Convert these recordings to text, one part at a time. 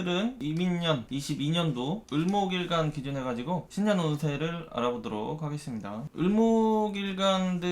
오늘은 이민년 22년도 을목일간 기준해가지고 신년 운세를 알아보도록 하겠습니다. 을목일간들은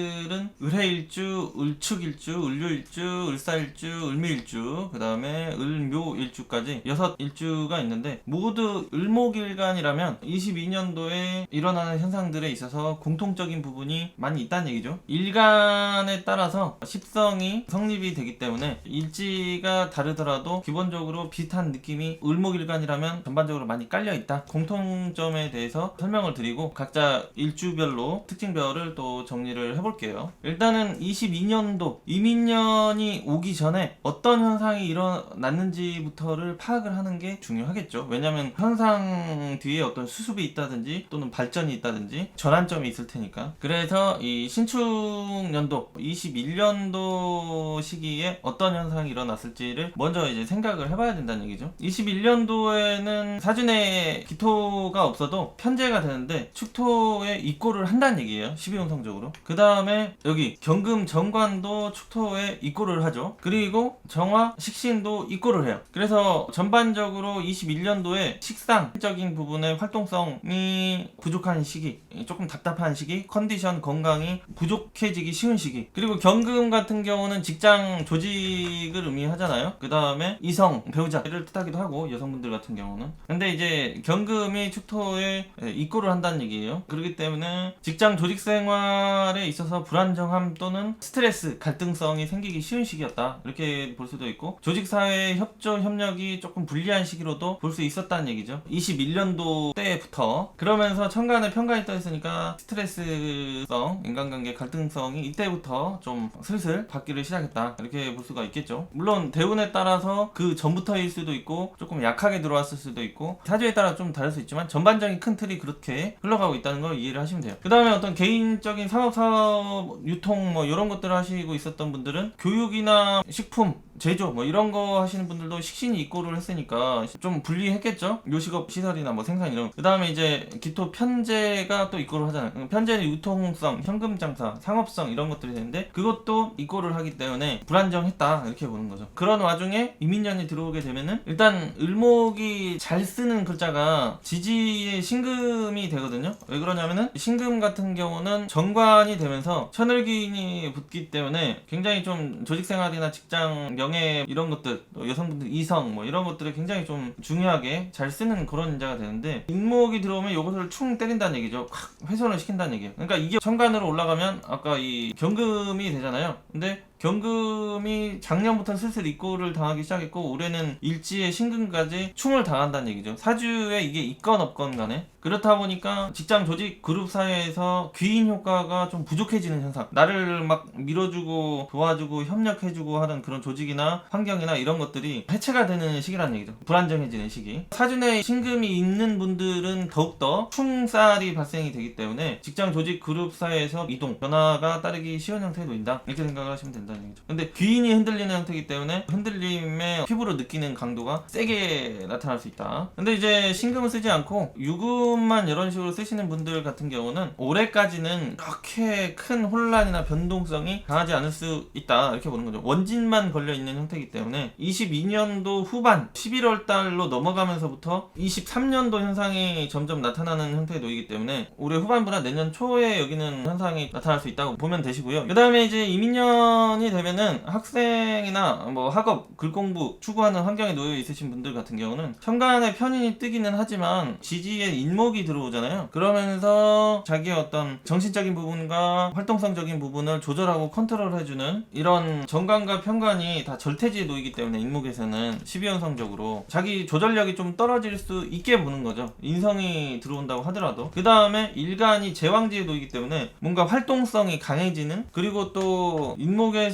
을해일주, 을축일주, 을료일주, 을사일주, 을미일주, 그 다음에 을묘일주까지 6일주가 있는데, 모두 을목일간이라면 22년도에 일어나는 현상들에 있어서 공통적인 부분이 많이 있다는 얘기죠. 일간에 따라서 십성이 성립이 되기 때문에 일지가 다르더라도 기본적으로 비슷한 느낌이 을목일간이라면 전반적으로 많이 깔려있다. 공통점에 대해서 설명을 드리고 각자 일주별로 특징별을 또 정리를 해볼게요. 일단은 22년도 이민년이 오기 전에 어떤 현상이 일어났는지부터를 파악을 하는 게 중요하겠죠. 왜냐면 현상 뒤에 어떤 수습이 있다든지 또는 발전이 있다든지 전환점이 있을 테니까. 그래서 이 신축년도 21년도 시기에 어떤 현상이 일어났을지를 먼저 이제 생각을 해봐야 된다는 얘기죠. 21년도에는 사준에 기토가 없어도 편제가 되는데 축토에 입고를 한다는 얘기예요. 12운성적으로. 그 다음에 여기 경금 정관도 축토에 입고를 하죠. 그리고 정화 식신도 입고를 해요. 그래서 전반적으로 21년도에 식상적인 부분의 활동성이 부족한 시기, 조금 답답한 시기, 컨디션 건강이 부족해지기 쉬운 시기. 그리고 경금 같은 경우는 직장 조직을 의미하잖아요. 그 다음에 이성, 배우자를 뜻하기도 하고, 여성분들 같은 경우는. 근데 이제 경금이 축토에 입고를 한다는 얘기예요. 그렇기 때문에 직장 조직 생활에 있어서 불안정함 또는 스트레스, 갈등성이 생기기 쉬운 시기였다. 이렇게 볼 수도 있고, 조직사회의 협조, 협력이 조금 불리한 시기로도 볼 수 있었다는 얘기죠. 21년도 때부터. 그러면서 천간에 편관이 떠있으니까 스트레스성, 인간관계 갈등성이 이때부터 좀 슬슬 받기를 시작했다. 이렇게 볼 수가 있겠죠. 물론 대운에 따라서 그 전부터일 수도 있고 조금 약하게 들어왔을 수도 있고 사주에 따라 좀 다를 수 있지만 전반적인 큰 틀이 그렇게 흘러가고 있다는 걸 이해를 하시면 돼요. 그 다음에 어떤 개인적인 사업, 유통 뭐 이런 것들을 하시고 있었던 분들은 교육이나 식품, 제조 뭐 이런 거 하시는 분들도 식신이 입고를 했으니까 좀 불리했겠죠. 요식업 시설이나 뭐 생산 이런. 그 다음에 이제 기토 편제가 또 입고를 하잖아요. 편제는 유통성, 현금 장사, 상업성 이런 것들이 되는데 그것도 입고를 하기 때문에 불안정했다 이렇게 보는 거죠. 그런 와중에 이민년이 들어오게 되면은 일단 을목이 잘 쓰는 글자가 지지의 신금이 되거든요. 왜 그러냐면은 신금 같은 경우는 정관이 되면서 천을기인이 붙기 때문에 굉장히 좀 조직생활이나 직장 명예 이런 것들, 여성분들 이성 뭐 이런 것들을 굉장히 좀 중요하게 잘 쓰는 그런 인자가 되는데, 인목이 들어오면 이것을 충 때린다는 얘기죠. 확 훼손을 시킨다는 얘기예요. 그러니까 이게 천간으로 올라가면 아까 이 경금이 되잖아요. 근데 경금이 작년부터 슬슬 입고를 당하기 시작했고 올해는 일지의 신금까지 충을 당한다는 얘기죠. 사주에 이게 있건 없건 간에. 그렇다 보니까 직장 조직 그룹 사회에서 귀인 효과가 좀 부족해지는 현상, 나를 막 밀어주고 도와주고 협력해주고 하는 그런 조직이나 환경이나 이런 것들이 해체가 되는 시기라는 얘기죠. 불안정해지는 시기. 사주에 신금이 있는 분들은 더욱더 충살이 발생이 되기 때문에 직장 조직 그룹 사회에서 이동, 변화가 따르기 쉬운 형태에 놓인다 이렇게 생각을 하시면 된다. 근데 귀인이 흔들리는 형태이기 때문에 흔들림에 피부로 느끼는 강도가 세게 나타날 수 있다. 근데 이제 신금을 쓰지 않고 유금만 이런 식으로 쓰시는 분들 같은 경우는 올해까지는 그렇게 큰 혼란이나 변동성이 강하지 않을 수 있다 이렇게 보는 거죠. 원진만 걸려있는 형태이기 때문에 22년도 후반 11월 달로 넘어가면서부터 23년도 현상이 점점 나타나는 형태에 놓이기 때문에 올해 후반부나 내년 초에 여기는 현상이 나타날 수 있다고 보면 되시고요. 그 다음에 이제 이민년이 되면은 학생이나 뭐 학업, 글공부 추구하는 환경에 놓여 있으신 분들 같은 경우는 천간에 편인이 뜨기는 하지만 지지에 인목이 들어오잖아요. 그러면서 자기의 어떤 정신적인 부분과 활동성적인 부분을 조절하고 컨트롤해주는 이런 정관과 편관이 다 절퇴지에 놓이기 때문에 인목에서는 12연성적으로 자기 조절력이 좀 떨어질 수 있게 보는 거죠. 인성이 들어온다고 하더라도. 그 다음에 일간이 제왕지에 놓이기 때문에 뭔가 활동성이 강해지는, 그리고 또 인목에서는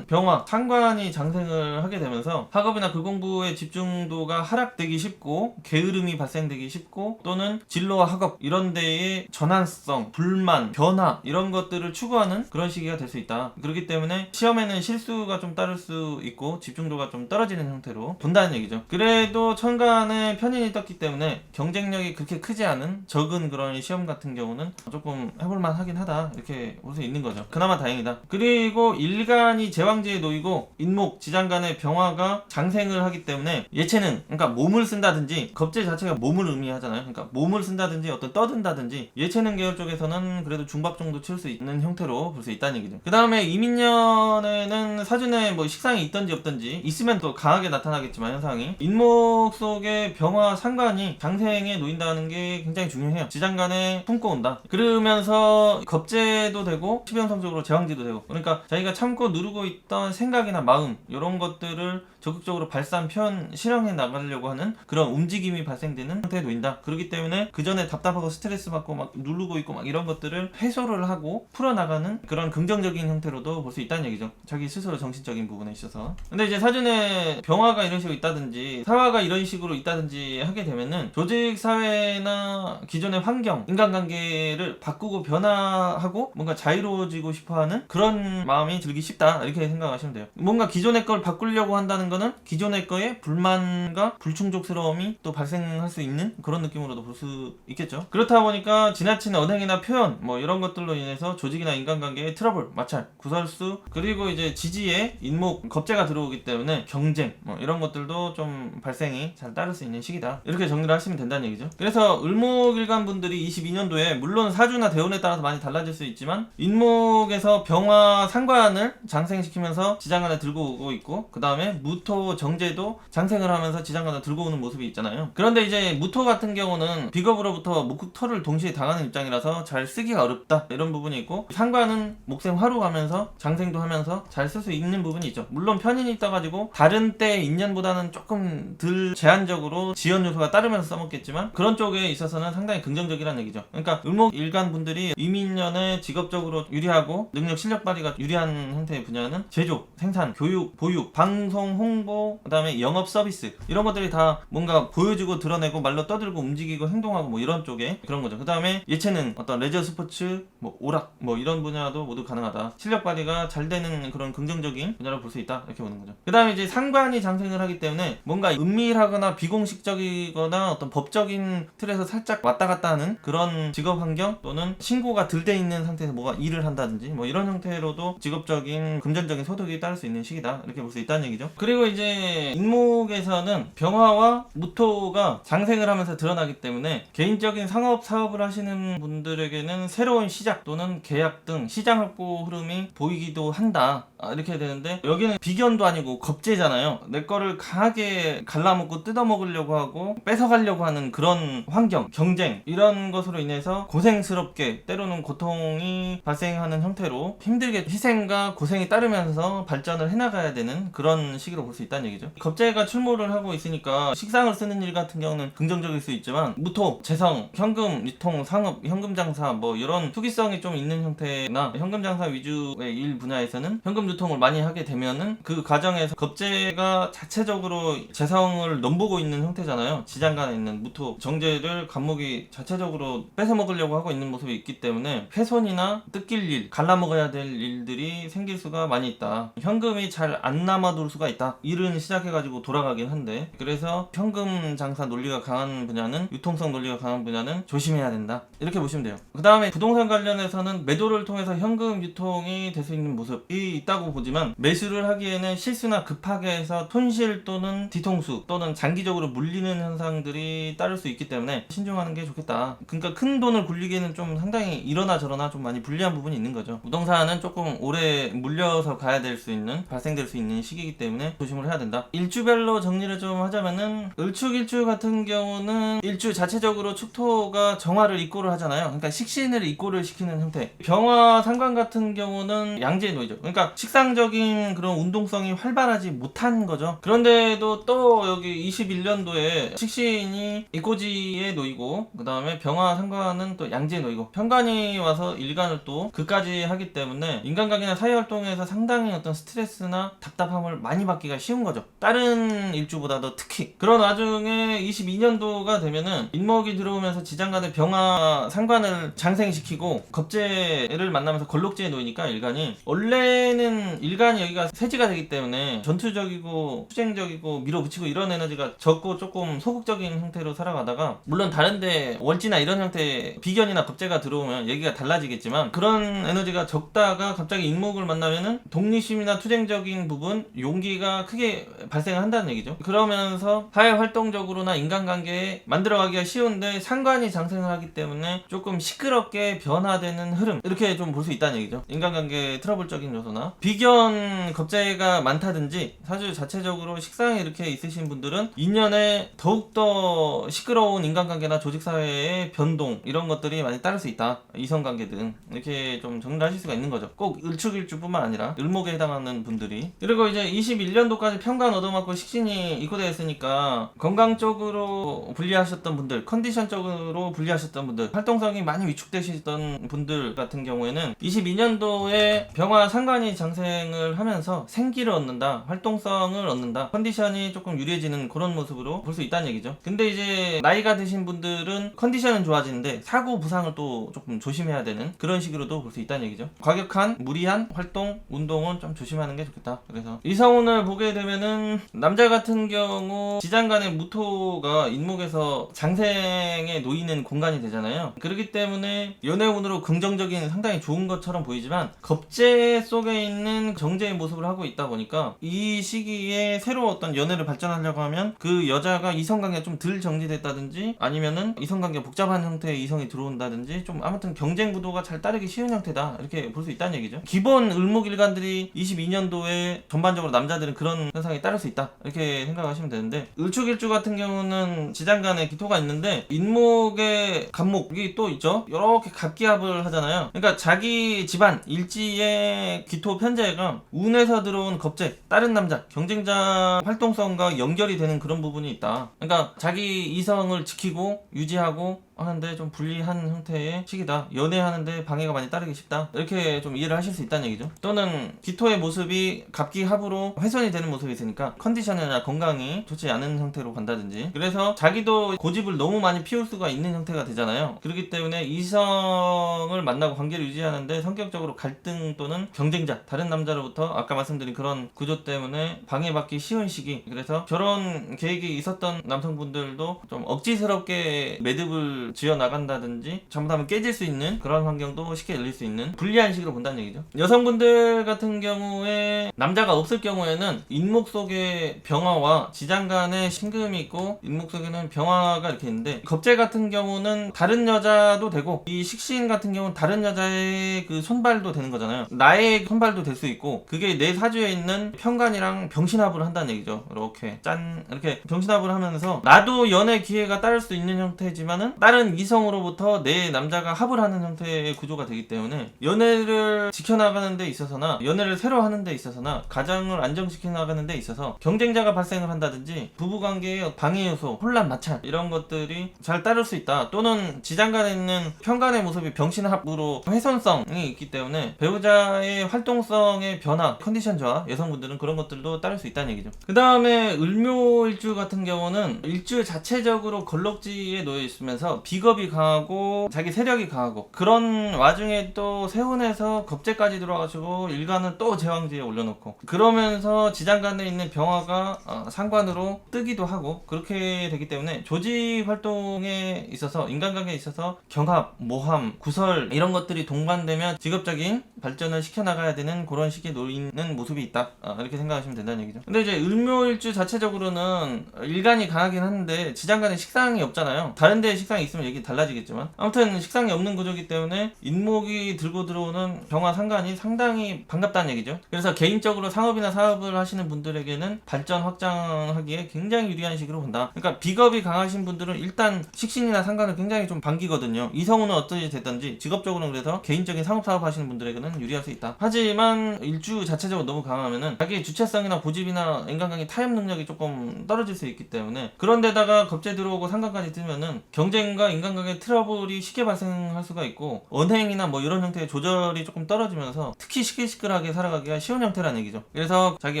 병화, 상관이 장생을 하게 되면서 학업이나 글공부의 집중도가 하락되기 쉽고 게으름이 발생되기 쉽고 또는 진로와 학업 이런 데에 전환성, 불만, 변화 이런 것들을 추구하는 그런 시기가 될 수 있다. 그렇기 때문에 시험에는 실수가 좀 따를 수 수 있고 집중도가 좀 떨어지는 형태로 본다는 얘기죠. 그래도 천간에 편인이 떴기 때문에 경쟁력이 그렇게 크지 않은 적은 그런 시험 같은 경우는 조금 해볼만 하긴 하다, 이렇게 볼 수 있는 거죠. 그나마 다행이다. 그리고 일간이 제왕지에 놓이고 인목 지장간의 병화가 장생을 하기 때문에 예체능, 그러니까 몸을 쓴다든지, 겁재 자체가 몸을 의미하잖아요. 그러니까 몸을 쓴다든지 어떤 떠든다든지 예체능 계열 쪽에서는 그래도 중박 정도 칠 수 있는 형태로 볼 수 있다는 얘기죠. 그 다음에 이민년에는 사준에 뭐 식상이 있던지 없던지, 있으면 또 강하게 나타나겠지만 현상이, 인목 속에 병화 상관이 장생에 놓인다는 게 굉장히 중요해요. 지장간에 품고 온다. 그러면서 겁재도 되고 치변성적으로 제왕지도 되고, 그러니까 자기가 참고 누르고 있던 생각이나 마음, 이런 것들을 적극적으로 발산, 표현, 실행해 나가려고 하는 그런 움직임이 발생되는 상태에 놓인다. 그렇기 때문에 그 전에 답답하고 스트레스 받고 막 누르고 있고 막 이런 것들을 해소를 하고 풀어나가는 그런 긍정적인 형태로도 볼 수 있다는 얘기죠. 자기 스스로 정신적인 부분에 있어서. 근데 이제 사전에 병화가 이런 식으로 있다든지 사화가 이런 식으로 있다든지 하게 되면은 조직 사회나 기존의 환경, 인간관계를 바꾸고 변화하고 뭔가 자유로워지고 싶어하는 그런 마음이 들기 쉽다, 이렇게 생각하시면 돼요. 뭔가 기존의 걸 바꾸려고 한다는 거는 기존의 거에 불만과 불충족스러움이 또 발생할 수 있는 그런 느낌으로도 볼 수 있겠죠. 그렇다 보니까 지나친 언행이나 표현 뭐 이런 것들로 인해서 조직이나 인간관계의 트러블, 마찰, 구설수, 그리고 이제 지지에 인목, 겁재가 들어오기 때문에 경쟁 뭐 이런 것들도 좀 발생이 잘 따를 수 있는 시기다, 이렇게 정리를 하시면 된다는 얘기죠. 그래서 을목일간 분들이 22년도에 물론 사주나 대운에 따라서 많이 달라질 수 있지만 인목에서 병화 상관을 장생시키면서 지장간에 들고 오고 있고, 그 다음에 무토 정제도 장생을 하면서 지장간에 들고 오는 모습이 있잖아요. 그런데 이제 무토 같은 경우는 비겁으로부터 목극토를 동시에 당하는 입장이라서 잘 쓰기가 어렵다, 이런 부분이 있고, 상관은 목생 화로 가면서 장생도 하면서 잘 쓸 수 있는 부분이 있죠. 물론 편인이 있어가지고 다른 때 인연보다는 조금 덜 제한적으로 지연 요소가 따르면서 써먹겠지만 그런 쪽에 있어서는 상당히 긍정적이라는 얘기죠. 그러니까 을목일간 분들이 이민년에 직업적으로 유리하고 능력 실력 발휘가 유리한 형태의 분야는 제조, 생산, 교육, 보육, 방송, 홍보, 그 다음에 영업 서비스, 이런 것들이 다 뭔가 보여주고 드러내고 말로 떠들고 움직이고 행동하고 뭐 이런 쪽에 그런 거죠. 그 다음에 예체능, 어떤 레저 스포츠, 뭐 오락 뭐 이런 분야도 모두 가능하다. 실력 발휘가 잘 되는 그런 긍정적인 분야로 볼 수 있다, 이렇게 보는 거죠. 그 다음에 이제 상관이 장생을 하기 때문에 뭔가 은밀하거나 비공식적이거나 어떤 법적인 틀에서 살짝 왔다 갔다 하는 그런 직업 환경, 또는 신고가 덜 돼 있는 상태에서 뭐가 일을 한다든지 뭐 이런 형태로도 직업적인 금전적인 소득이 따를 수 있는 시기다, 이렇게 볼 수 있다는 얘기죠. 그리고 이제 인목에서는 병화와 무토가 장생을 하면서 드러나기 때문에 개인적인 상업 사업을 하시는 분들에게는 새로운 시작 또는 계약 등 시장 확보 흐름이 보이기도 한다, 이렇게 되는데, 여기는 비견도 아니고 겁재잖아요. 내 거를 강하게 갈라먹고 뜯어먹으려고 하고 뺏어가려고 하는 그런 환경, 경쟁, 이런 것으로 인해서 고생스럽게 때로는 고통이 발생하는 형태로 힘들게 희생과 고생이 따르면서 발전을 해나가야 되는 그런 시기로 볼 수 있다는 얘기죠. 겁재가 출몰을 하고 있으니까 식상을 쓰는 일 같은 경우는 긍정적일 수 있지만 무토, 재성, 현금, 유통, 상업, 현금 장사 뭐 이런 투기성이 좀 있는 형태나 현금 장사 위주의 일 분야에서는 현금 유통을 많이 하게 되면은 그 과정에서 겁재가 자체적으로 재성을 넘보고 있는 형태잖아요. 지장간에 있는 무토 정제를 간목이 자체적으로 뺏어 먹으려고 하고 있는 모습이 있기 때문에 훼손이나 뜯길 일, 갈라먹어야 될 일들이 생길 수가 많이 있다. 현금이 잘 안 남아돌 수가 있다. 일은 시작해가지고 돌아가긴 한데, 그래서 현금 장사 논리가 강한 분야는, 유통성 논리가 강한 분야는 조심해야 된다, 이렇게 보시면 돼요. 그 다음에 부동산 관련해서는 매도를 통해서 현금 유통이 될 수 있는 모습이 있다고 보지만, 매수를 하기에는 실수나 급하게 해서 손실 또는 뒤통수 또는 장기적으로 물리는 현상들이 따를 수 있기 때문에 신중하는 게 좋겠다. 그러니까 큰 돈을 굴리기에는 좀 상당히 이러나 저러나 좀 많이 불리한 부분이 있는 거죠. 부동산은 조금 오래 물려서 가야 될 수 있는, 발생될 수 있는 시기이기 때문에 조심을 해야 된다. 일주별로 정리를 좀 하자면은, 을축일주 같은 경우는 일주 자체적으로 축토가 정화를 입고를 하잖아요. 그러니까 식신을 입고를 시키는 형태. 병화 상관 같은 경우는 양지에 놓이죠. 그러니까 식상적인 그런 운동성이 활발하지 못한 거죠. 그런데도 또 여기 21년도에 식신이 입고지에 놓이고, 그 다음에 병화 상관은 또 양지에 놓이고, 편관이 와서 일간을 또 그까지 하기 때문에 인간관계나 사회활동에서 상당히 어떤 스트레스나 답답함을 많이 받기가 쉬운 거죠. 다른 일주보다도 특히. 그런 와중에 22년도가 되면은 인목이 들어오면서 지장간의 병화 상관을 장생시키고 겁재를 만나면서 걸록지에 놓이니까 일간이 원래는 일단 일간이 여기가 세지가 되기 때문에 전투적이고 투쟁적이고 밀어붙이고 이런 에너지가 적고 조금 소극적인 형태로 살아가다가, 물론 다른데 월지나 이런 형태의 비견이나 겁재가 들어오면 얘기가 달라지겠지만, 그런 에너지가 적다가 갑자기 인목을 만나면은 독립심이나 투쟁적인 부분, 용기가 크게 발생을 한다는 얘기죠. 그러면서 사회 활동적으로나 인간관계에 만들어가기가 쉬운데 상관이 장생을 하기 때문에 조금 시끄럽게 변화되는 흐름, 이렇게 좀 볼 수 있다는 얘기죠. 인간관계 트러블적인 요소나 비견 겁재가 많다든지 사주 자체적으로 식상에 이렇게 있으신 분들은 인연에 더욱더 시끄러운 인간관계나 조직사회의 변동, 이런 것들이 많이 따를 수 있다. 이성관계 등 이렇게 좀 정리하실 수가 있는 거죠. 꼭 을축일주뿐만 아니라 을목에 해당하는 분들이. 그리고 이제 21년도까지 편관 얻어맞고 식신이 입고되어 있으니까 건강 쪽으로 불리하셨던 분들, 컨디션 쪽으로 불리하셨던 분들, 활동성이 많이 위축되시던 분들 같은 경우에는 22년도에 병화 상관이 장생을 하면서 생기를 얻는다, 활동성을 얻는다, 컨디션이 조금 유리해지는 그런 모습으로 볼 수 있다는 얘기죠. 근데 이제 나이가 드신 분들은 컨디션은 좋아지는데 사고 부상을 또 조금 조심해야 되는 그런 식으로도 볼 수 있다는 얘기죠. 과격한 무리한 활동, 운동은 좀 조심하는 게 좋겠다. 그래서 이성운을 보게 되면은 남자 같은 경우 지장간의 무토가 인목에서 장생에 놓이는 공간이 되잖아요. 그렇기 때문에 연애운으로 긍정적인 상당히 좋은 것처럼 보이지만 겁재 속에 있는 정제의 모습을 하고 있다 보니까 이 시기에 새로 어떤 연애를 발전하려고 하면 그 여자가 이성관계가 좀 덜 정지됐다든지, 아니면은 이성관계가 복잡한 형태의 이성이 들어온다든지, 좀 아무튼 경쟁 구도가 잘 따르기 쉬운 형태다, 이렇게 볼 수 있다는 얘기죠. 기본 을목일간들이 22년도에 전반적으로 남자들은 그런 현상이 따를 수 있다, 이렇게 생각하시면 되는데, 을축일주 같은 경우는 지장간에 기토가 있는데 인목의 갑목이 또 있죠. 이렇게 갑기합을 하잖아요. 그러니까 자기 집안 일지의 기토 편재가 운에서 들어온 겁재, 다른 남자 경쟁자 활동성과 연결이 되는 그런 부분이 있다. 그러니까 자기 이성을 지키고 유지하고 하는데 좀 불리한 형태의 시기다. 연애하는데 방해가 많이 따르기 쉽다. 이렇게 좀 이해를 하실 수 있다는 얘기죠. 또는 기토의 모습이 갑기합으로 훼손이 되는 모습이 있으니까 컨디션이나 건강이 좋지 않은 형태로 간다든지, 그래서 자기도 고집을 너무 많이 피울 수가 있는 형태가 되잖아요. 그렇기 때문에 이성을 만나고 관계를 유지하는데 성격적으로 갈등 또는 경쟁자, 다른 남자로부터 아까 말씀드린 그런 구조 때문에 방해받기 쉬운 시기. 그래서 결혼 계획이 있었던 남성분들도 좀 억지스럽게 매듭을 지어 나간다든지 잘못하면 깨질 수 있는 그런 환경도 쉽게 열릴 수 있는 불리한 식으로 본다는 얘기죠. 여성분들 같은 경우에 남자가 없을 경우에는 인목 속에 병화와 지장간에 신금이 있고 인목 속에는 병화가 이렇게 있는데, 겁재 같은 경우는 다른 여자도 되고 이 식신 같은 경우는 다른 여자의 그 손발도 되는 거잖아요. 나의 손발도 될 수 있고, 그게 내 사주에 있는 편관이랑 병신합을 한다는 얘기죠. 이렇게 짠, 이렇게 병신합을 하면서 나도 연애 기회가 따를 수 있는 형태지만은 다른 이성으로부터 내 남자가 합을 하는 형태의 구조가 되기 때문에 연애를 지켜나가는 데 있어서나 연애를 새로 하는 데 있어서나 가정을 안정시켜 나가는 데 있어서 경쟁자가 발생을 한다든지 부부관계의 방해 요소, 혼란, 마찰, 이런 것들이 잘 따를 수 있다. 또는 지장간에 있는 편간의 모습이 병신합으로 훼손성이 있기 때문에 배우자의 활동성의 변화, 컨디션 저하, 여성분들은 그런 것들도 따를 수 있다는 얘기죠. 그 다음에 을묘일주 같은 경우는 일주 자체적으로 걸럭지에 놓여 있으면서 비겁이 강하고 자기 세력이 강하고, 그런 와중에 또 세운에서 겁재까지 들어와가지고 일간은 또 제왕지에 올려놓고, 그러면서 지장간에 있는 병화가 상관으로 뜨기도 하고, 그렇게 되기 때문에 조직 활동에 있어서 인간관계에 있어서 경합, 모함, 구설 이런 것들이 동반되면 직업적인 발전을 시켜나가야 되는 그런 시기에 놓이는 모습이 있다, 이렇게 생각하시면 된다는 얘기죠. 근데 이제 을묘일주 자체적으로는 일간이 강하긴 하는데 지장간에 식상이 없잖아요. 다른 데에 식상이 있으면 얘기 달라지겠지만, 아무튼 식상이 없는 구조이기 때문에 인목이 들고 들어오는 병화 상관이 상당히 반갑다는 얘기죠. 그래서 개인적으로 상업이나 사업을 하시는 분들에게는 발전 확장하기에 굉장히 유리한 식으로 본다. 그러니까 비겁이 강하신 분들은 일단 식신이나 상관을 굉장히 좀 반기거든요. 이성우는 어떻게 됐든지 직업적으로는, 그래서 개인적인 상업 사업 하시는 분들에게는 유리할 수 있다. 하지만 일주 자체적으로 너무 강하면은 자기의 주체성이나 고집이나 인간관계 타협 능력이 조금 떨어질 수 있기 때문에, 그런 데다가 겁재 들어오고 상관까지 들면은 경쟁과 보니까 인간관계 트러블이 쉽게 발생할 수가 있고 언행이나 뭐 이런 형태의 조절이 조금 떨어지면서 특히 시끌시끌하게 살아가기가 쉬운 형태라는 얘기죠. 그래서 자기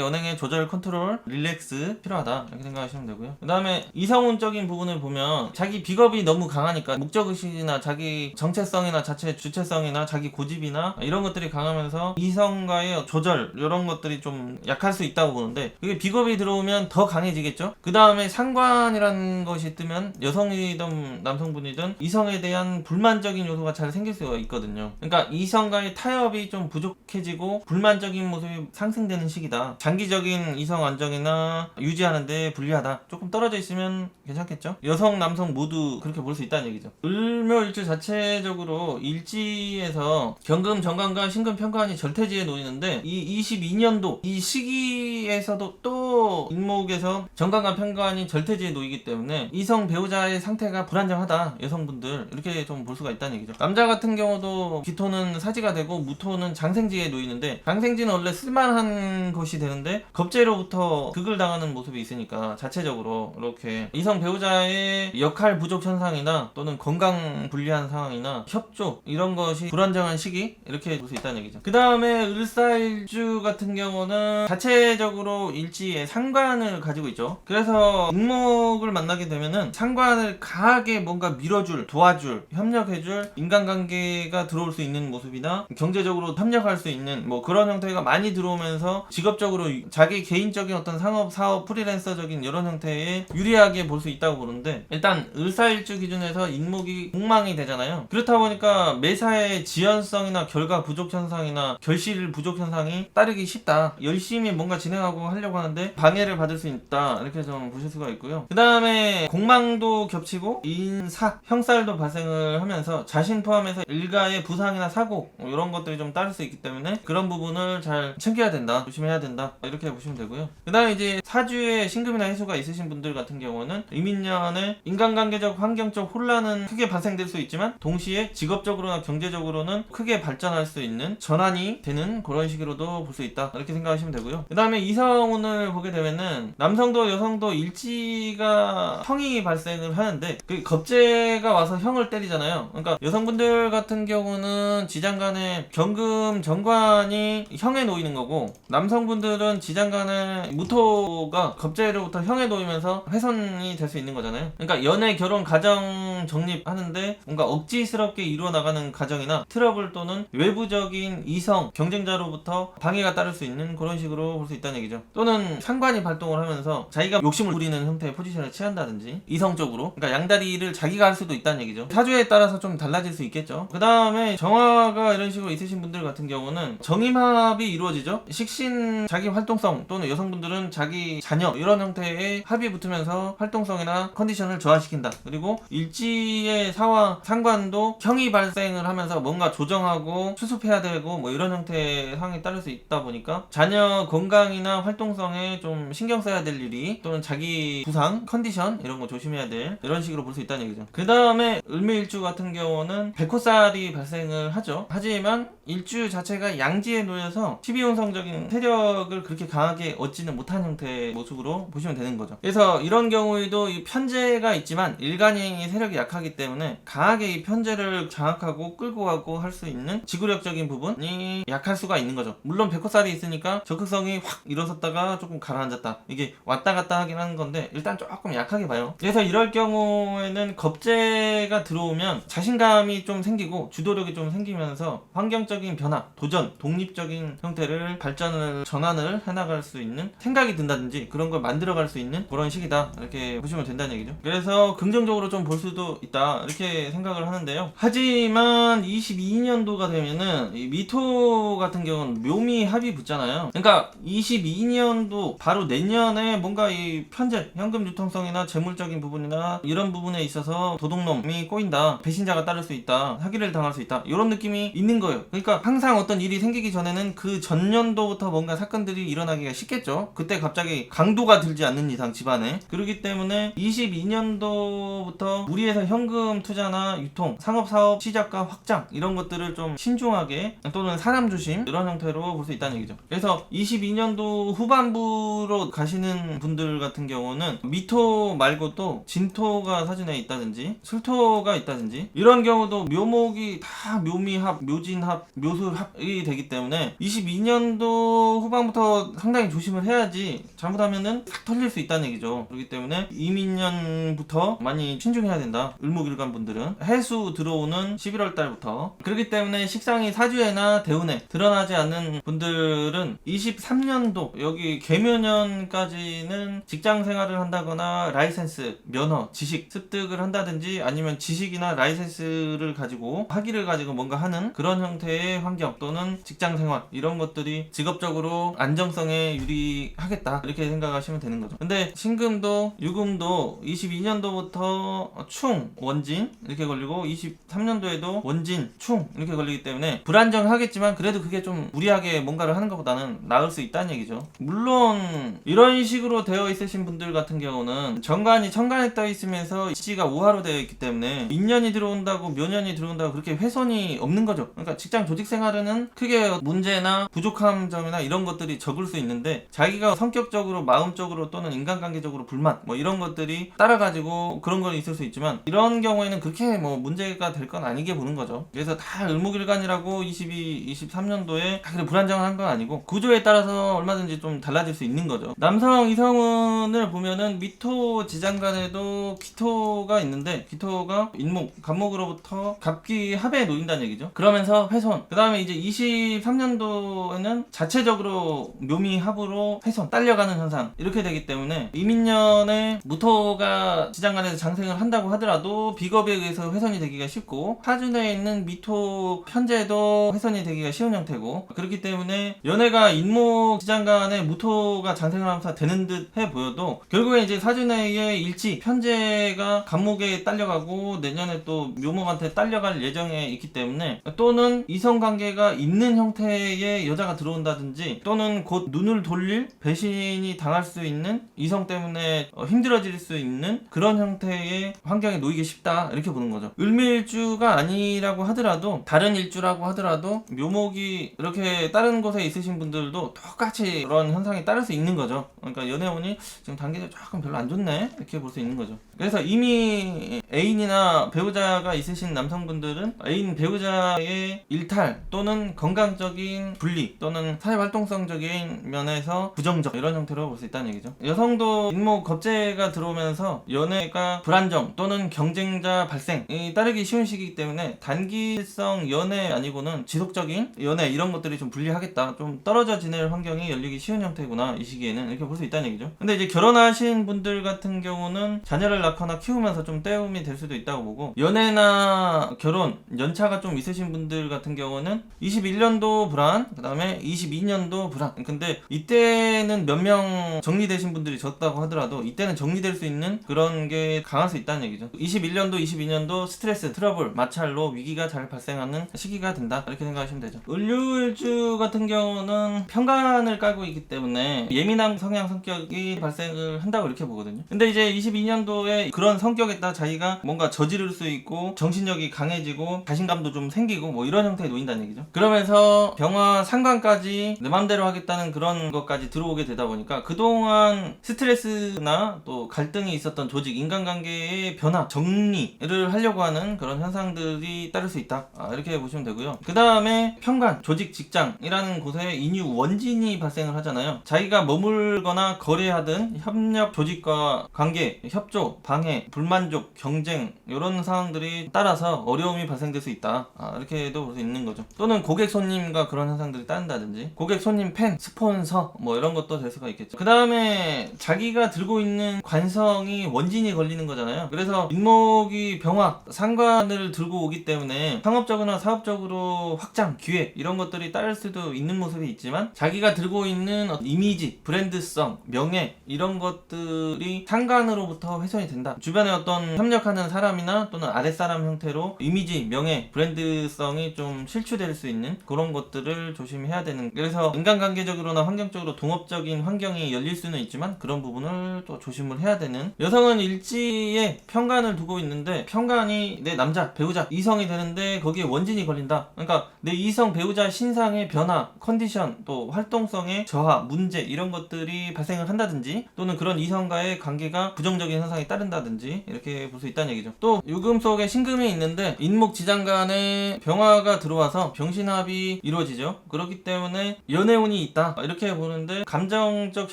언행의 조절, 컨트롤, 릴렉스 필요하다 이렇게 생각하시면 되고요. 그 다음에 이성운적인 부분을 보면 자기 비겁이 너무 강하니까 목적의식이나 자기 정체성이나 자체 주체성이나 자기 고집이나 이런 것들이 강하면서 이성과의 조절 이런 것들이 좀 약할 수 있다고 보는데, 그게 비겁이 들어오면 더 강해지겠죠. 그 다음에 상관이라는 것이 뜨면 여성이든 남성분이든 이성에 대한 불만적인 요소가 잘 생길 수가 있거든요. 그러니까 이성과의 타협이 좀 부족해지고 불만적인 모습이 상승되는 시기다. 장기적인 이성 안정이나 유지하는데 불리하다. 조금 떨어져 있으면 괜찮겠죠. 여성 남성 모두 그렇게 볼 수 있다는 얘기죠. 을묘일주 자체적으로 일지에서 경금 정관과 신금 편관이 절퇴지에 놓이는데 이 22년도 이 시기에서도 또 인목에서 정관과 편관이 절퇴지에 놓이기 때문에 이성 배우자의 상태가 불안정하다. 여성분들 이렇게 좀 볼 수가 있다는 얘기죠. 남자 같은 경우도 기토는 사지가 되고 무토는 장생지에 놓이는데, 장생지는 원래 쓸만한 것이 되는데 겁재로부터 극을 당하는 모습이 있으니까 자체적으로 이렇게 이성 배우자의 역할 부족 현상이나 또는 건강 불리한 상황이나 협조 이런 것이 불안정한 시기 이렇게 볼 수 있다는 얘기죠. 그 다음에 을사일주 같은 경우는 자체적으로 일지에 상관을 가지고 있죠. 그래서 인목을 만나게 되면은 상관을 강하게 뭔가 밀어줄, 도와줄, 협력해줄 인간관계가 들어올 수 있는 모습이나 경제적으로 협력할 수 있는 뭐 그런 형태가 많이 들어오면서 직업적으로 자기 개인적인 어떤 상업, 사업, 프리랜서적인 이런 형태에 유리하게 볼 수 있다고 보는데, 일단 을사일주 기준에서 인목이 공망이 되잖아요. 그렇다 보니까 매사의 지연성이나 결과 부족 현상이나 결실 부족 현상이 따르기 쉽다. 열심히 뭔가 진행하고 하려고 하는데 방해를 받을 수 있다. 이렇게 좀 보실 수가 있고요. 그 다음에 공망도 겹치고 인사, 형살도 발생을 하면서 자신 포함해서 일가의 부상이나 사고 이런 것들이 좀 따를 수 있기 때문에 그런 부분을 잘 챙겨야 된다. 조심해야 된다. 이렇게 보시면 되고요. 그 다음에 이제 사주에 신금이나 해수가 있으신 분들 같은 경우는 이민년에 인간관계적 환경적 혼란은 크게 발생될 수 있지만 동시에 직업적으로나 경제적으로는 크게 발전할 수 있는 전환이 되는 그런 식으로도 볼 수 있다. 이렇게 생각하시면 되고요. 그 다음에 이성운을 보게 되면은 남성도 여성도 일지가 형이 발생을 하는데 그 겁재가 와서 형을 때리잖아요. 그러니까 여성분들 같은 경우는 지장간에 경금 정관이 형에 놓이는 거고, 남성분들은 지장간에 무토가 겁재로부터 형에 놓이면서 훼손이 될 수 있는 거잖아요. 그러니까 연애, 결혼, 가정 정립하는데 뭔가 억지스럽게 이루어 나가는 가정이나 트러블 또는 외부적인 이성, 경쟁자로부터 방해가 따를 수 있는 그런 식으로 볼 수 있다는 얘기죠. 또는 상관이 발동을 하면서 자기가 욕심을 부리는 형태의 포지션을 취한다든지 이성적으로, 그러니까 양다리를 자기가 할 수도 있다는 얘기죠. 사주에 따라서 좀 달라질 수 있겠죠. 그 다음에 정화가 이런 식으로 있으신 분들 같은 경우는 정임합이 이루어지죠. 식신, 자기 활동성 또는 여성분들은 자기 자녀 이런 형태의 합이 붙으면서 활동성이나 컨디션을 저하시킨다. 그리고 일지의 사와 상관도 형이 발생을 하면서 뭔가 조정하고 수습해야 되고 뭐 이런 형태의 상황이 따를 수 있다 보니까 자녀 건강이나 활동성에 좀 신경 써야 될 일이, 또는 자기 부상, 컨디션 이런 거 조심해야 될 이런 식으로 볼 수 있다는 얘기죠. 그 다음에 을묘일주 같은 경우는 백호살이 발생을 하죠. 하지만 일주 자체가 양지에 놓여서 12운성적인 세력을 그렇게 강하게 얻지는 못한 형태의 모습으로 보시면 되는 거죠. 그래서 이런 경우에도 이 편제가 있지만 일간행의 세력이 약하기 때문에 강하게 이 편제를 장악하고 끌고 가고 할 수 있는 지구력적인 부분이 약할 수가 있는 거죠. 물론 백호살이 있으니까 적극성이 확 일어섰다가 조금 가라앉았다, 이게 왔다 갔다 하긴 하는 건데 일단 조금 약하게 봐요. 그래서 이럴 경우에는 겁재가 들어오면 자신감이 좀 생기고 주도력이 좀 생기면서 환경적인 변화, 도전, 독립적인 형태를 발전을 전환을 해나갈 수 있는 생각이 든다든지 그런 걸 만들어갈 수 있는 그런 시기다, 이렇게 보시면 된다는 얘기죠. 그래서 긍정적으로 좀 볼 수도 있다 이렇게 생각을 하는데요. 하지만 22년도가 되면은 이 미토 같은 경우는 묘미 합이 붙잖아요. 그러니까 22년도 바로 내년에 뭔가 이 편제, 현금 유통성이나 재물적인 부분이나 이런 부분에 있어서 도둑놈이 꼬인다, 배신자가 따를 수 있다, 사기를 당할 수 있다, 이런 느낌이 있는 거예요. 그러니까 그러니까 항상 어떤 일이 생기기 전에는 그 전년도부터 뭔가 사건들이 일어나기가 쉽겠죠. 그때 갑자기 강도가 들지 않는 이상 집안에. 그렇기 때문에 22년도부터 무리해서 현금 투자나 유통, 상업사업 시작과 확장 이런 것들을 좀 신중하게 또는 사람 조심 이런 형태로 볼 수 있다는 얘기죠. 그래서 22년도 후반부로 가시는 분들 같은 경우는 미토 말고도 진토가 사진에 있다든지 술토가 있다든지 이런 경우도 묘목이 다 묘미합, 묘진합, 묘술합이 되기 때문에 22년도 후반부터 상당히 조심을 해야지 잘못하면은 싹 털릴 수 있다는 얘기죠. 그렇기 때문에 이민년부터 많이 신중해야 된다. 을목일간 분들은 해수 들어오는 11월 달부터. 그렇기 때문에 식상이 사주에나 대운에 드러나지 않는 분들은 23년도 여기 개묘년까지는 직장 생활을 한다거나 라이센스, 면허, 지식 습득을 한다든지 아니면 지식이나 라이센스를 가지고 학위를 가지고 뭔가 하는 그런 형태의 환경 또는 직장 생활 이런 것들이 직업적으로 안정성에 유리하겠다 이렇게 생각하시면 되는 거죠. 근데 신금도 유금도 22년도부터 충, 원진 이렇게 걸리고 23년도에도 원진, 충 이렇게 걸리기 때문에 불안정하겠지만 그래도 그게 좀 무리하게 뭔가를 하는 것보다는 나을 수 있다는 얘기죠. 물론 이런 식으로 되어 있으신 분들 같은 경우는 정관이 천간에 떠 있으면서 시가 우하로 되어 있기 때문에 인년이 들어온다고 묘년이 들어온다고 그렇게 훼손이 없는 거죠. 그러니까 직장 조직 생활에는 크게 문제나 부족한 점이나 이런 것들이 적을 수 있는데 자기가 성격적으로 마음적으로 또는 인간관계적으로 불만 뭐 이런 것들이 따라가지고 그런 건 있을 수 있지만 이런 경우에는 그렇게 뭐 문제가 될 건 아니게 보는 거죠. 그래서 다 을목일간이라고 23년도에 다 그래 불안정한 건 아니고 구조에 따라서 얼마든지 좀 달라질 수 있는 거죠. 남성 이성운을 보면은 미토 지장간에도 기토가 있는데 기토가 인목, 갑목으로부터 갑기 합에 놓인다는 얘기죠. 그러면서 훼손. 그 다음에 이제 23년도에는 자체적으로 묘미 합으로 훼손, 딸려가는 현상 이렇게 되기 때문에 이민년에 무토가 지장간에서 장생을 한다고 하더라도 비겁에 의해서 훼손이 되기가 쉽고 사준에 있는 미토 현재도 훼손이 되기가 쉬운 형태고 그렇기 때문에 연애가 인목 지장간에 무토가 장생을 하면서 되는 듯 해 보여도 결국에 이제 사준의 일지 편제가 갑목에 딸려가고 내년에 또 묘목한테 딸려갈 예정에 있기 때문에 또는 이성관계가 있는 형태의 여자가 들어온다든지 또는 곧 눈을 돌릴 배신이 당할 수 있는 이성 때문에 힘들어질 수 있는 그런 형태의 환경에 놓이기 쉽다 이렇게 보는 거죠. 을미일주가 아니라고 하더라도 다른 일주라고 하더라도 묘목이 이렇게 다른 곳에 있으신 분들도 똑같이 그런 현상이 따를 수 있는 거죠. 그러니까 연애운이 지금 단계가 조금 별로 안 좋네 이렇게 볼 수 있는 거죠. 그래서 이미 애인이나 배우자가 있으신 남성분들은 애인 배우자의 일탈 또는 건강적인 분리 또는 사회활동성적인 면에서 부정적 이런 형태로 볼 수 있다는 얘기죠. 여성도 인목 겁재가 들어오면서 연애가 불안정 또는 경쟁자 발생이 따르기 쉬운 시기이기 때문에 단기성 연애 아니고는 지속적인 연애 이런 것들이 좀 불리하겠다. 좀 떨어져 지낼 환경이 열리기 쉬운 형태구나 이 시기에는 이렇게 볼 수 있다는 얘기죠. 근데 이제 결혼하신 분들 같은 경우는 자녀를 낳거나 키우면서 좀 때움이 될 수도 있다고 보고 연애나 결혼 연차가 좀 있으신 분들 같은 경우는 21년도 불안 그 다음에 22년도 불안. 근데 이때는 몇 명 정리되신 분들이 적다고 하더라도 이때는 정리될 수 있는 그런 게 강할 수 있다는 얘기죠. 21년도 22년도 스트레스 트러블 마찰로 위기가 잘 발생하는 시기가 된다 이렇게 생각하시면 되죠. 을류일주 같은 경우는 편간을 깔고 있기 때문에 예민한 성향 성격이 발생을 한다고 이렇게 보거든요. 근데 이제 22년도에 그런 성격에 따라 자기가 뭔가 저지를 수 있고 정신력이 강해지고 자신감도 좀 생기고 뭐 이런 형태에 놓인다는 얘기죠. 그러면서 병화 상관까지 내 맘대로 하겠다는 그런 것까지 들어오게 되다 보니까 그동안 스트레스나 또 갈등이 있었던 조직 인간관계의 변화 정리를 하려고 하는 그런 현상들이 따를 수 있다 이렇게 보시면 되고요. 그 다음에 편관 조직 직장이라는 곳에 인유 원진이 발생을 하잖아요. 자기가 머물거나 거래하든 협력 조직과 관계 협조 방해 불만족 경쟁 이런 상황들이 따라서 어려움이 발생될 수 있다 이렇게도 볼 수 있는 거죠. 또는 고객 손님과 그런 현상들이 따른다든지 고객 손님 팬 스폰서 뭐 이런 것도 될 수가 있겠죠. 그 다음에 자기가 들고 있는 관성이 원진이 걸리는 거잖아요. 그래서 인목이 병화 상관을 들고 오기 때문에 상업적으로나 사업적으로 확장 기회 이런 것들이 따를 수도 있는 모습이 있지만 자기가 들고 있는 이미지 브랜드성 명예 이런 것들이 상관으로부터 훼손이 된다. 주변에 어떤 협력하는 사람이나 또는 아랫사람 형태로 이미지 명예 브랜드성이 좀 실추될 수 있는 그런 것들을 조심해야 되는, 그래서 인간관계적으로나 환경적으로 동업적인 환경이 열릴 수는 있지만 그런 부분을 또 조심을 해야 되는, 여성은 일지에 편관을 두고 있는데 편관이 내 남자 배우자 이성이 되는데 거기에 원진이 걸린다. 그러니까 내 이성 배우자 신상의 변화, 컨디션, 또 활동성의 저하, 문제 이런 것들이 발생을 한다든지, 또는 그런 이성과의 관계가 부정적인 현상이 따른다든지 이렇게 볼 수 있다는 얘기죠. 또 유금 속에 신금이 있는데 인목 지장간에 병화가 들어와서 병신합이 이루어지죠. 그렇기 때문에 연애운이 있다 이렇게 보는데, 감정적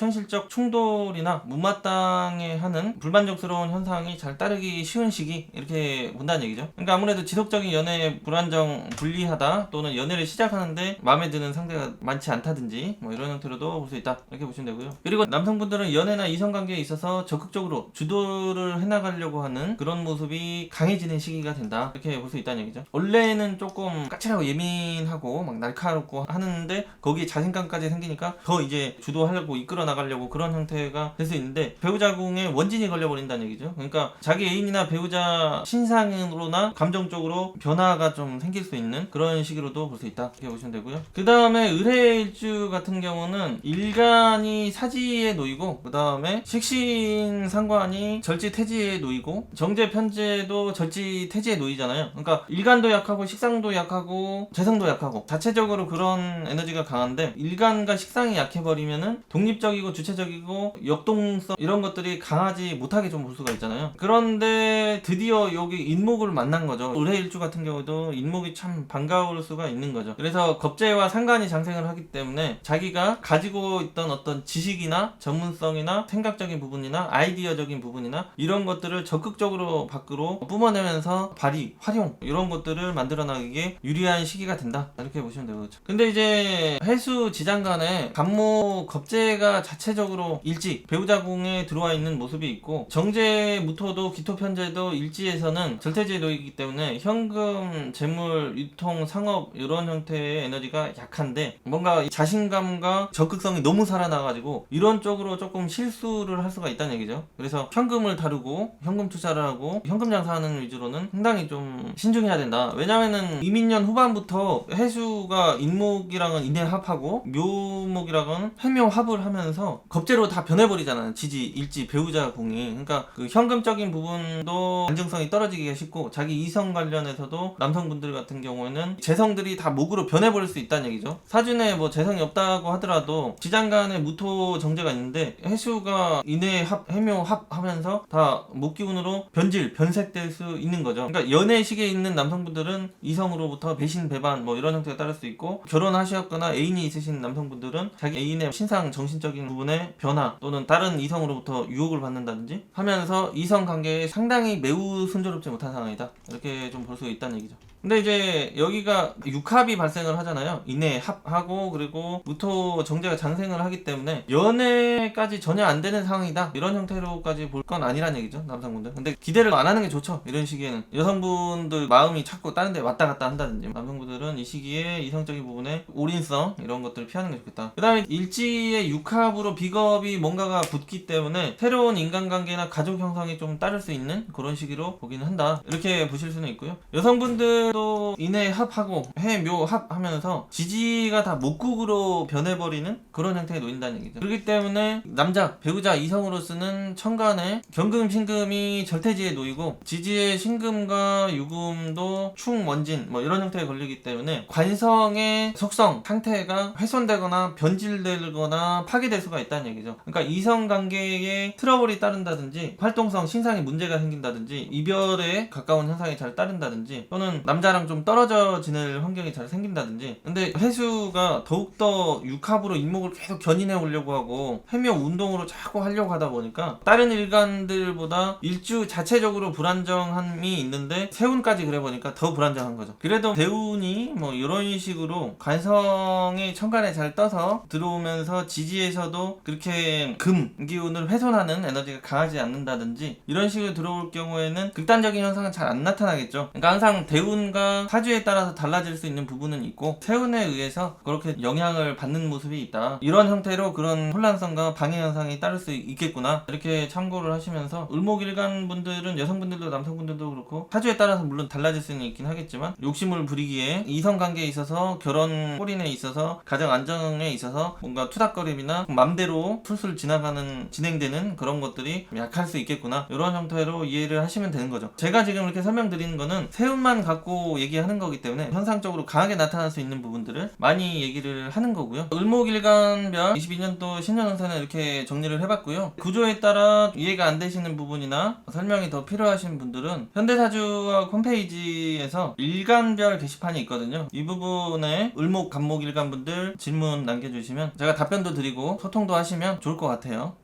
현실적 충돌이나 못마땅해하는 불만족스러운 현상이 잘 따르기 쉬운 시기 이렇게 본다는 얘기죠. 그러니까 아무래도 지속적인 연애 불안정 불리하다, 또는 연애를 시작하는데 마음에 드는 상대가 많지 않다든지 뭐 이런 형태로도 볼 수 있다 이렇게 보시면 되고요. 그리고 남성분들은 연애나 이성관계에 있어서 적극적으로 주도를 해나가려고 하는 그런 모습이 강해지는 시기가 된다 이렇게 볼 수 있다는 얘기죠. 원래는 조금 까칠하고 예민하고 막 날카롭고 하는데 거기에 자신감까지 생기니까 더 이제 주도하려고 이끌어 나가려고 그런 형태가 될 수 있는데, 배우자궁에 원진이 걸려버린다는 얘기죠. 그러니까 자기 애인이나 배우자 신상으로나 감정적으로 변화가 좀 생길 수 있는 그런 시기로도 볼 수 있다 이렇게 보시면 되고요. 그 다음에 을해일주 같은 경우는 일간이 사지에 놓이고, 그 다음에 식신상관이 절지태지에 놓이고, 정제편제도 절지태지에 놓이잖아요. 그러니까 일간도 약하고 식상도 약하고 재성도 약하고 자체적으로 그런 에너지가 강한데, 일간과 식상이 약해버리면은 독립적이고 주체적이고 역동성 이런 것들이 강하지 못하게 좀 볼 수가 있잖아요. 그런데 드디어 여기 인목을 만난 거죠. 을해일주 같은 경우도 인목이 참 반가울 수가 있는 거죠. 그래서 겁재와 상관이 장생을 하기 때문에 자기가 가지고 있던 어떤 지식이나 전문성이나 생각적인 부분이나 아이디어적인 부분이나 이런 것들을 적극적으로 밖으로 뿜어내면서 발휘, 활용 이런 것들을 만들어나가기에 유리한 시기가 된다 이렇게 보시면 되겠죠. 근데 이제 해수 지장간에 간목 겁재가 자체적으로 일지 배우자궁에 들어와 있는 모습이 있고, 정제 무토도 기토편제도 일지에서는 절대지에 놓이기 때문에 현금, 재물, 유통, 상업 이런 형태의 에너지가 약한데, 뭔가 자신감과 적극성이 너무 살아나가지고 이런 쪽으로 조금 실수를 할 수가 있다는 얘기죠. 그래서 현금을 다루고 현금 투자를 하고 현금 장사하는 위주로는 상당히 좀 신중해야 된다. 왜냐면은 이민년 후반부터 해수가 인목이랑은 인해합하고 묘목이랑은 해묘합을 하면서 겁재로 다 변해버리잖아요. 지지, 일지, 배우자 궁이. 그러니까 그 현금적인 부분도 안정성이 떨어지기가 쉽고, 자기 이성 관련해서도 남성분들 같은 경우에는 재성들이 다 목으로 변해버릴 수 있다는 얘기죠. 사준에 뭐 재성이 없다고 하더라도 지장간에 무토 정제가 있는데 해수가 인해합, 해묘합 하면서 다 목기운으로 변질, 변색될 수 있는 거죠. 그러니까 연애 시기에 있는 남성분들은 이성으로부터 배신, 배반 뭐 이런 형태가 따를 수 있고, 결혼하셨거나 애인이 있으신 남성분들은 자기 애인의 신상, 정신적인 부분의 변화 또는 다른 이성으로부터 유혹을 받는다든지 하면서 이성 관계에 상당히 매우 순조롭지 못한 상황이다 이렇게 좀 볼 수 있다는 얘기죠. 근데 이제 여기가 육합이 발생을 하잖아요. 인해 합하고 그리고 무토 정제가 장생을 하기 때문에 연애까지 전혀 안 되는 상황이다 이런 형태로까지 볼 건 아니란 얘기죠, 남성분들. 근데 기대를 안 하는 게 좋죠. 이런 시기에는 여성분들 마음이 자꾸 다른 데 왔다 갔다 한다든지, 남성분들은 이 시기에 이성적인 부분에 올인성 이런 것들을 피하는 게 좋겠다. 그 다음에 일지의 육합으로 비겁이 뭔가가 붙기 때문에 새로운 인간관계나 가족 형성이 좀 따를 수 있는 그런 시기로 보기는 한다 이렇게 보실 수는 있고요. 여성분들도 인해 합하고 해묘 합하면서 지지가 다 목국으로 변해버리는 그런 형태에 놓인다는 얘기죠. 그렇기 때문에 남자 배우자 이성으로 쓰는 천간에 경금 신금이 절대지에 놓이고, 지지의 신금과 유금도 충 원진 뭐 이런 형태에 걸리기 때문에 관성의 속성 상태가 훼손되거나 변질되거나 파괴될 수가 있다는 얘기죠. 그러니까 이성관계에 트러블이 따른다든지, 활동성 신상에 문제가 생긴다든지, 이별에 가까운 현상이 잘 따른다든지, 또는 남자랑 좀 떨어져 지낼 환경이 잘 생긴다든지. 근데 해수가 더욱더 육합으로 인목을 계속 견인해 오려고 하고 해묘 운동으로 자꾸 하려고 하다 보니까 다른 일간들보다 일주 자체적으로 불안정함이 있는데 세운까지 그래 보니까 더 불안정한 거죠. 그래도 대운이 뭐 이런 식으로 관성의 천간에 잘 떠서 들어오면서 지지에서도 그렇게 금 기운을 훼손하는 에너지가 강하지 않는다든지 이런 식으로 들어올 경우에는 극단적인 현상은 잘 안 나타나겠죠. 그러니까 항상 대운 부분과 사주에 따라서 달라질 수 있는 부분은 있고 세운에 의해서 그렇게 영향을 받는 모습이 있다. 이런 형태로 그런 혼란성과 방해 현상이 따를 수 있겠구나. 이렇게 참고를 하시면서 을목일간 분들은 여성분들도 남성분들도 그렇고 사주에 따라서 물론 달라질 수는 있긴 하겠지만 욕심을 부리기에 이성관계에 있어서 결혼 홀인에 있어서 가정 안정에 있어서 뭔가 투닥거림이나 맘대로 술술 진행되는 그런 것들이 약할 수 있겠구나. 이런 형태로 이해를 하시면 되는 거죠. 제가 지금 이렇게 설명드리는 거는 세운만 갖고 얘기하는 거기 때문에 현상적으로 강하게 나타날 수 있는 부분들을 많이 얘기를 하는 거고요. 을목일간별 22년도 신년운세는 이렇게 정리를 해봤고요. 구조에 따라 이해가 안 되시는 부분이나 설명이 더 필요하신 분들은 현대사주학 홈페이지에서 일간별 게시판이 있거든요. 이 부분에 을목, 간목, 일간 분들 질문 남겨주시면 제가 답변도 드리고 소통도 하시면 좋을 것 같아요.